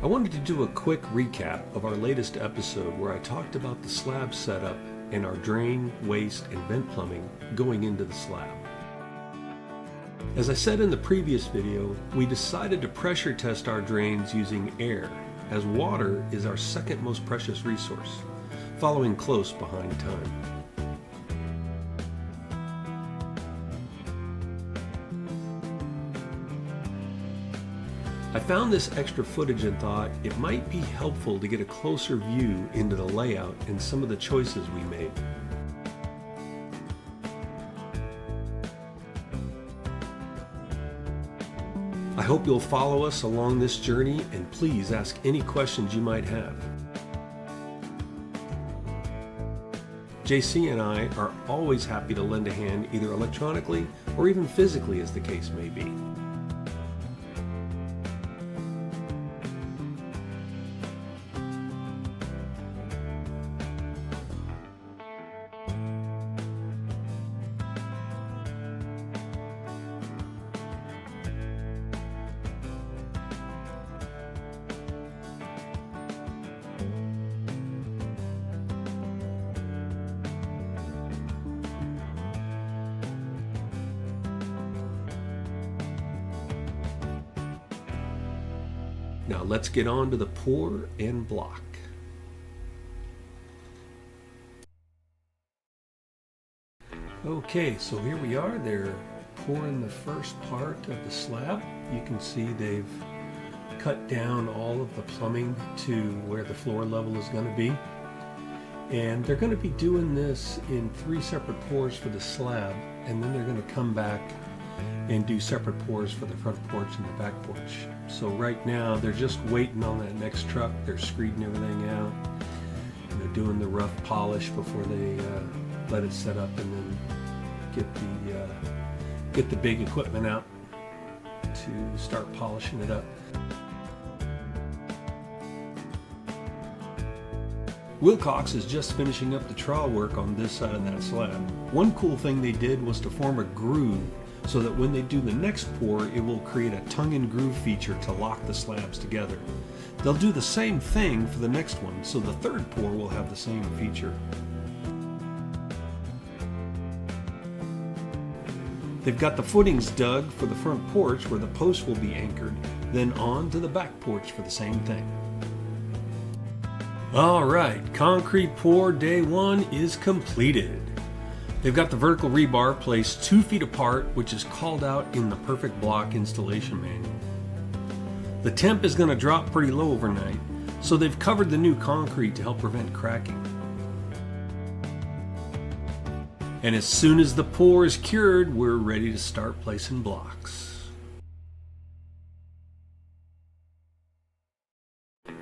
I wanted to do a quick recap of our latest episode where I talked about the slab setup and our drain, waste, and vent plumbing going into the slab. As I said in the previous video, we decided to pressure test our drains using air, as water is our second most precious resource, following close behind time. I found this extra footage and thought it might be helpful to get a closer view into the layout and some of the choices we made. I hope you'll follow us along this journey and please ask any questions you might have. JC and I are always happy to lend a hand either electronically or even physically as the case may be. Now let's get on to the pour and block. Okay, so here we are. They're pouring the first part of the slab. You can see they've cut down all of the plumbing to where the floor level is going to be. And they're going to be doing this in 3 separate pours for the slab, and then they're going to come back and do separate pours for the front porch and the back porch. So right now they're just waiting on that next truck. They're screeding everything out. And they're doing the rough polish before they let it set up, and then get the big equipment out to start polishing it up. Wilcox is just finishing up the trowel work on this side of that slab. One cool thing they did was to form a groove so that when they do the next pour, it will create a tongue and groove feature to lock the slabs together. They'll do the same thing for the next one, so the third pour will have the same feature. They've got the footings dug for the front porch where the posts will be anchored, then on to the back porch for the same thing. All right, concrete pour day 1 is completed. They've got the vertical rebar placed 2 feet apart, which is called out in the Perfect Block installation manual. The temp is going to drop pretty low overnight, so they've covered the new concrete to help prevent cracking. And as soon as the pour is cured, we're ready to start placing blocks.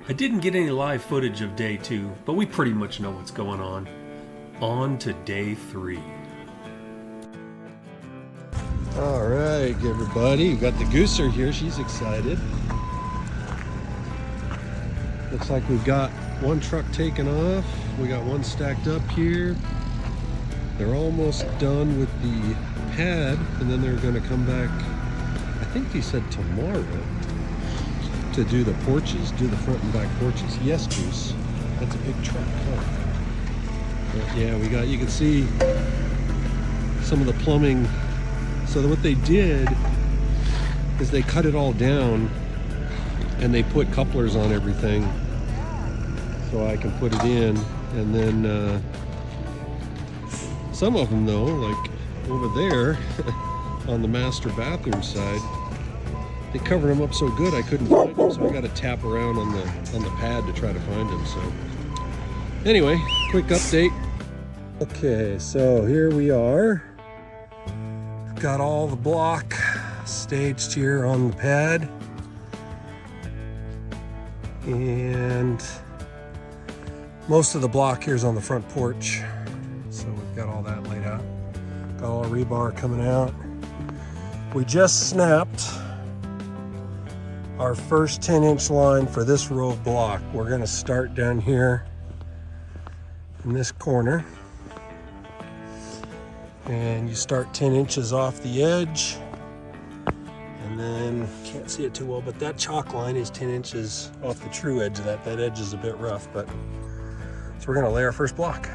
I didn't get any live footage of day 2, but we pretty much know what's going on. On to day 3. All right, everybody, we got the gooser here. She's excited. Looks like we've got one truck taken off. We got one stacked up here. They're almost done with the pad, and then they're going to come back, I think he said tomorrow, to do the porches, do the front and back porches. Yes, Goose. That's a big truck, huh? But yeah, you can see some of the plumbing. So what they did is they cut it all down and they put couplers on everything so I can put it in. And then some of them though, like over there on the master bathroom side, they covered them up so good I couldn't find them, so I got to tap around on the pad to try to find them. So anyway, quick update. Okay, so here we are. Got all the block staged here on the pad, and most of the block here is on the front porch. So we've got all that laid out. Got all our rebar coming out. We just snapped our first 10-inch line for this row of block. We're going to start down here in this corner, and you start 10 inches off the edge, and And then, can't see it too well, but that chalk line is 10 inches off the true edge of that. That edge is a bit rough, but so we're gonna lay our first block.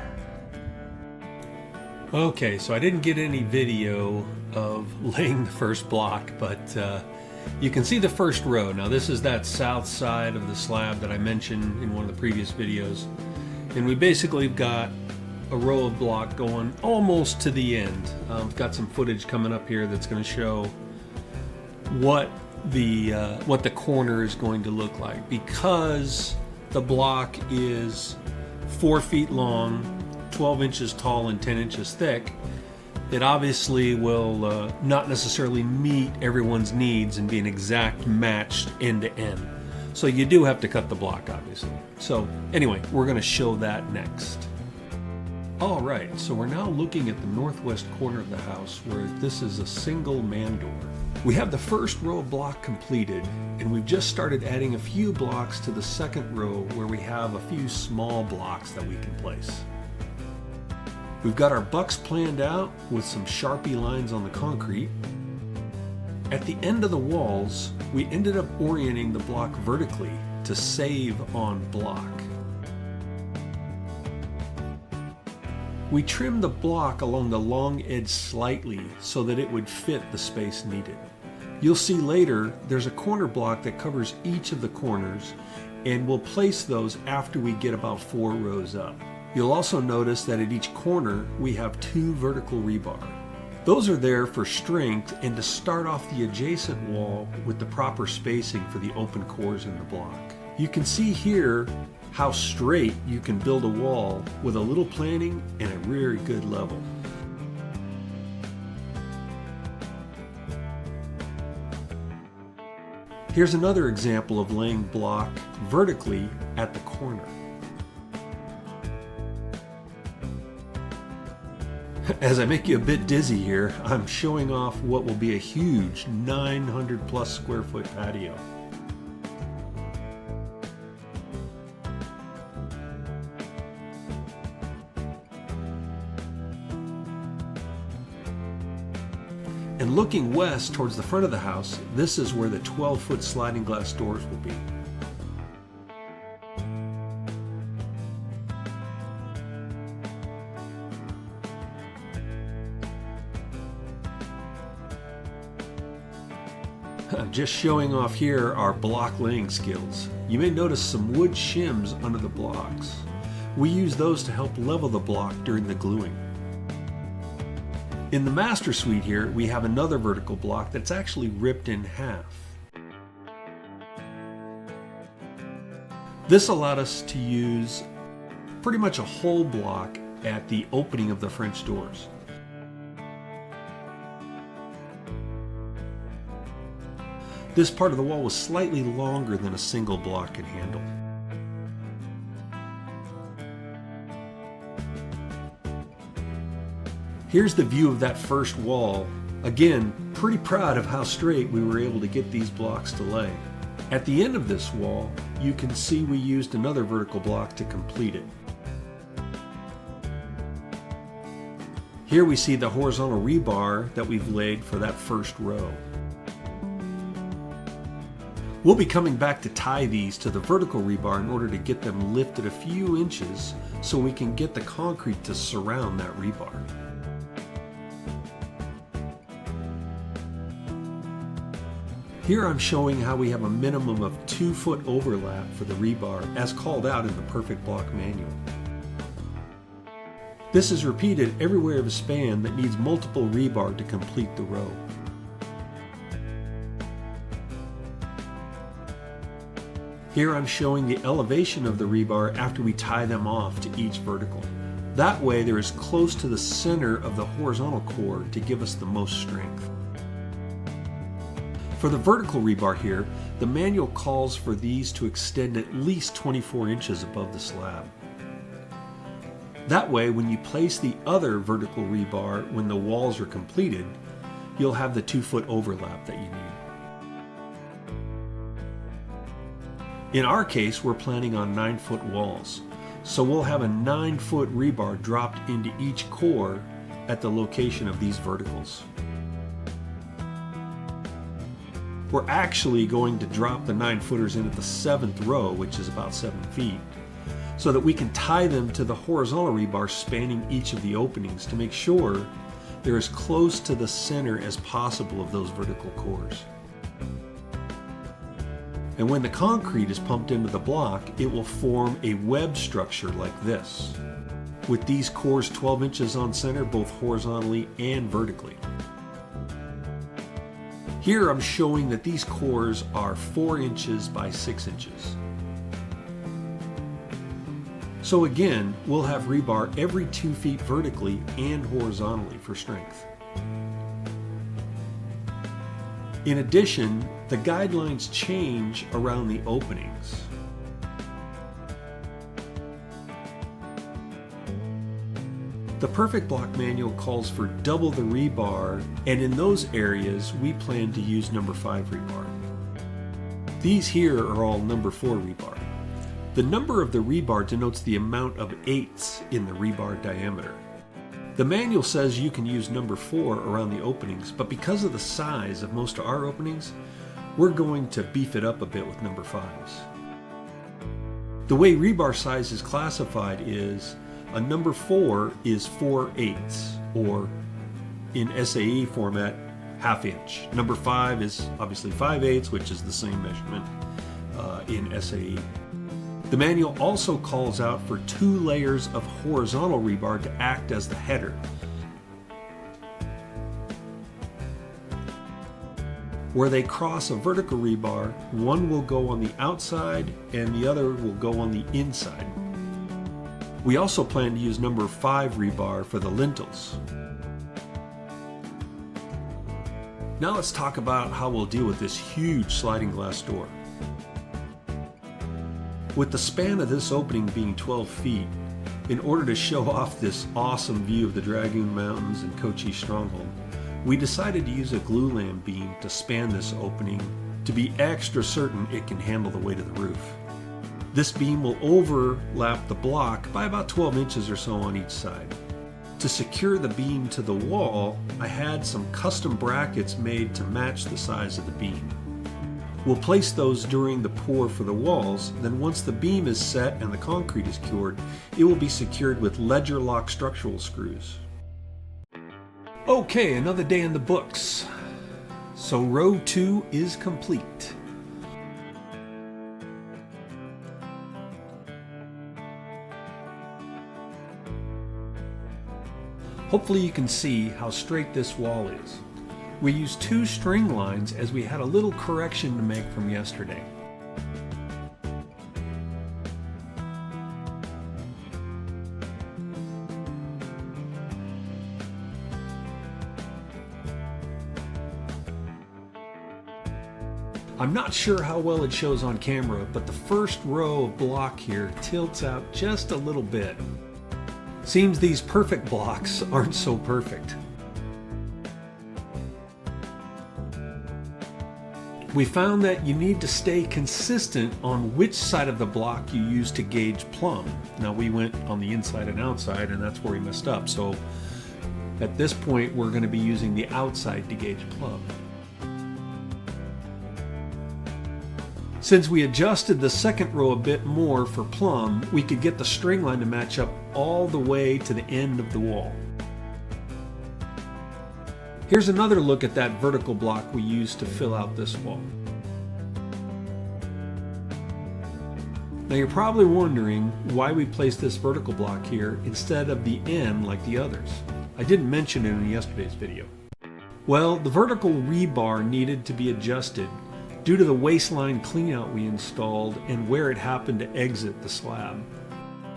Okay, so I didn't get any video of laying the first block, but you can see the first row. Now this is that south side of the slab that I mentioned in one of the previous videos. And we basically got a row of block going almost to the end. I've got some footage coming up here that's going to show what the corner is going to look like. Because the block is 4 feet long, 12 inches tall and 10 inches thick, it obviously will not necessarily meet everyone's needs and be an exact matched end to end. So you do have to cut the block, obviously. So anyway, we're going to show that next. All right, so we're now looking at the northwest corner of the house where this is a single man door. We have the first row of block completed, and we've just started adding a few blocks to the second row where we have a few small blocks that we can place. We've got our bucks planned out with some Sharpie lines on the concrete. At the end of the walls, we ended up orienting the block vertically to save on block. We trimmed the block along the long edge slightly so that it would fit the space needed. You'll see later there's a corner block that covers each of the corners, and we'll place those after we get about 4 rows up. You'll also notice that at each corner we have 2 vertical rebar. Those are there for strength and to start off the adjacent wall with the proper spacing for the open cores in the block. You can see here how straight you can build a wall with a little planning and a very good level. Here's another example of laying block vertically at the corner. As I make you a bit dizzy here, I'm showing off what will be a huge 900 plus square foot patio. And looking west towards the front of the house, this is where the 12-foot sliding glass doors will be. Just showing off here our block laying skills. You may notice some wood shims under the blocks. We use those to help level the block during the gluing. In the master suite here, we have another vertical block that's actually ripped in half. This allowed us to use pretty much a whole block at the opening of the French doors. This part of the wall was slightly longer than a single block can handle. Here's the view of that first wall. Again, pretty proud of how straight we were able to get these blocks to lay. At the end of this wall, you can see we used another vertical block to complete it. Here we see the horizontal rebar that we've laid for that first row. We'll be coming back to tie these to the vertical rebar in order to get them lifted a few inches so we can get the concrete to surround that rebar. Here I'm showing how we have a minimum of 2-foot overlap for the rebar as called out in the Perfect Block manual. This is repeated everywhere of a span that needs multiple rebar to complete the row. Here I'm showing the elevation of the rebar after we tie them off to each vertical. That way they're as close to the center of the horizontal core to give us the most strength. For the vertical rebar here, the manual calls for these to extend at least 24 inches above the slab. That way, when you place the other vertical rebar when the walls are completed, you'll have the 2-foot overlap that you need. In our case, we're planning on 9-foot walls, so we'll have a 9-foot rebar dropped into each core at the location of these verticals. We're actually going to drop the 9-footers in at the 7th row, which is about 7 feet, so that we can tie them to the horizontal rebar spanning each of the openings to make sure they're as close to the center as possible of those vertical cores. And when the concrete is pumped into the block, it will form a web structure like this, with these cores 12 inches on center, both horizontally and vertically. Here I'm showing that these cores are 4 inches by 6 inches. So again, we'll have rebar every 2 feet vertically and horizontally for strength. In addition, the guidelines change around the openings. The Perfect Block manual calls for double the rebar, and in those areas we plan to use number 5 rebar. These here are all number 4 rebar. The number of the rebar denotes the amount of eighths in the rebar diameter. The manual says you can use number 4 around the openings, but because of the size of most of our openings, we're going to beef it up a bit with number 5s. The way rebar size is classified is a number 4 is 4/8, or in SAE format, ½ inch. Number 5 is obviously 5/8, which is the same measurement in SAE. The manual also calls out for 2 layers of horizontal rebar to act as the header. Where they cross a vertical rebar, one will go on the outside and the other will go on the inside. We also plan to use number 5 rebar for the lintels. Now let's talk about how we'll deal with this huge sliding glass door. With the span of this opening being 12 feet, in order to show off this awesome view of the Dragoon Mountains and Cochise Stronghold, we decided to use a glue lamb beam to span this opening to be extra certain it can handle the weight of the roof. This beam will overlap the block by about 12 inches or so on each side. To secure the beam to the wall, I had some custom brackets made to match the size of the beam. We'll place those during the pour for the walls, then once the beam is set and the concrete is cured, it will be secured with ledger lock structural screws. Okay, another day in the books. So row 2 is complete. Hopefully you can see how straight this wall is. We used 2 string lines as we had a little correction to make from yesterday. I'm not sure how well it shows on camera, but the first row of block here tilts out just a little bit. Seems these perfect blocks aren't so perfect. We found that you need to stay consistent on which side of the block you use to gauge plumb. Now we went on the inside and outside, and that's where we messed up. So at this point, we're going to be using the outside to gauge plumb. Since we adjusted the second row a bit more for plumb, we could get the string line to match up all the way to the end of the wall. Here's another look at that vertical block we used to fill out this wall. Now you're probably wondering why we placed this vertical block here instead of the end like the others. I didn't mention it in yesterday's video. Well, the vertical rebar needed to be adjusted due to the waistline cleanout we installed and where it happened to exit the slab.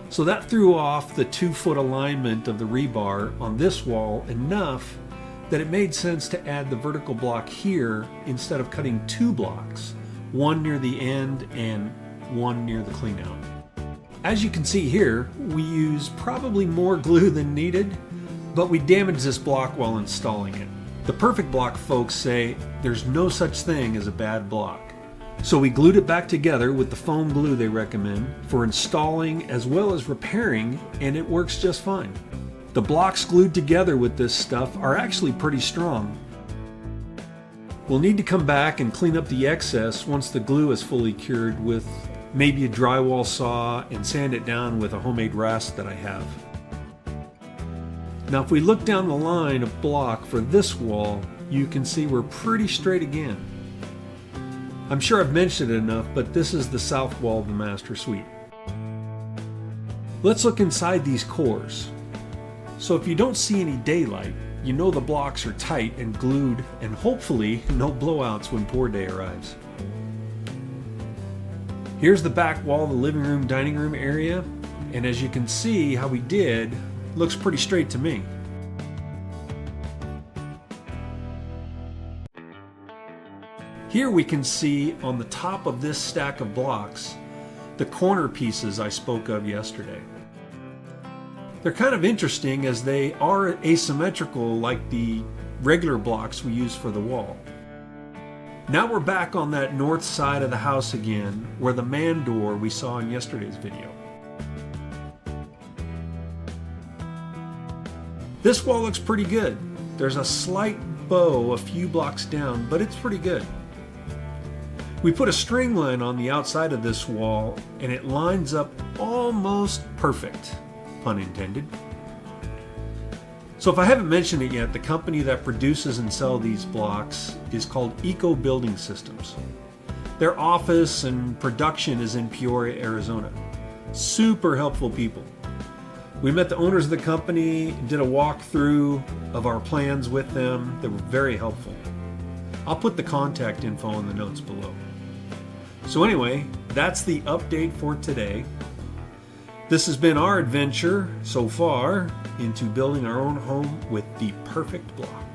So that threw off the 2-foot alignment of the rebar on this wall enough that it made sense to add the vertical block here instead of cutting 2 blocks, one near the end and one near the cleanout. As you can see here, we use probably more glue than needed, but we damaged this block while installing it. The Perfect Block folks say there's no such thing as a bad block. So we glued it back together with the foam glue they recommend for installing as well as repairing, and it works just fine. The blocks glued together with this stuff are actually pretty strong. We'll need to come back and clean up the excess once the glue is fully cured with maybe a drywall saw and sand it down with a homemade rasp that I have. Now if we look down the line of block for this wall, you can see we're pretty straight again. I'm sure I've mentioned it enough, but this is the south wall of the master suite. Let's look inside these cores. So if you don't see any daylight, you know the blocks are tight and glued, and hopefully no blowouts when pour day arrives. Here's the back wall of the living room, dining room area, and as you can see how we did, looks pretty straight to me. Here we can see on the top of this stack of blocks the corner pieces I spoke of yesterday. They're kind of interesting as they are asymmetrical like the regular blocks we use for the wall. Now we're back on that north side of the house again, where the man door we saw in yesterday's video. This wall looks pretty good. There's a slight bow a few blocks down, but it's pretty good. We put a string line on the outside of this wall and it lines up almost perfect, pun intended. So if I haven't mentioned it yet, the company that produces and sells these blocks is called Eco Building Systems. Their office and production is in Peoria, Arizona. Super helpful people. We met the owners of the company, did a walkthrough of our plans with them. They were very helpful. I'll put the contact info in the notes below. So anyway, that's the update for today. This has been our adventure so far into building our own home with the perfect block.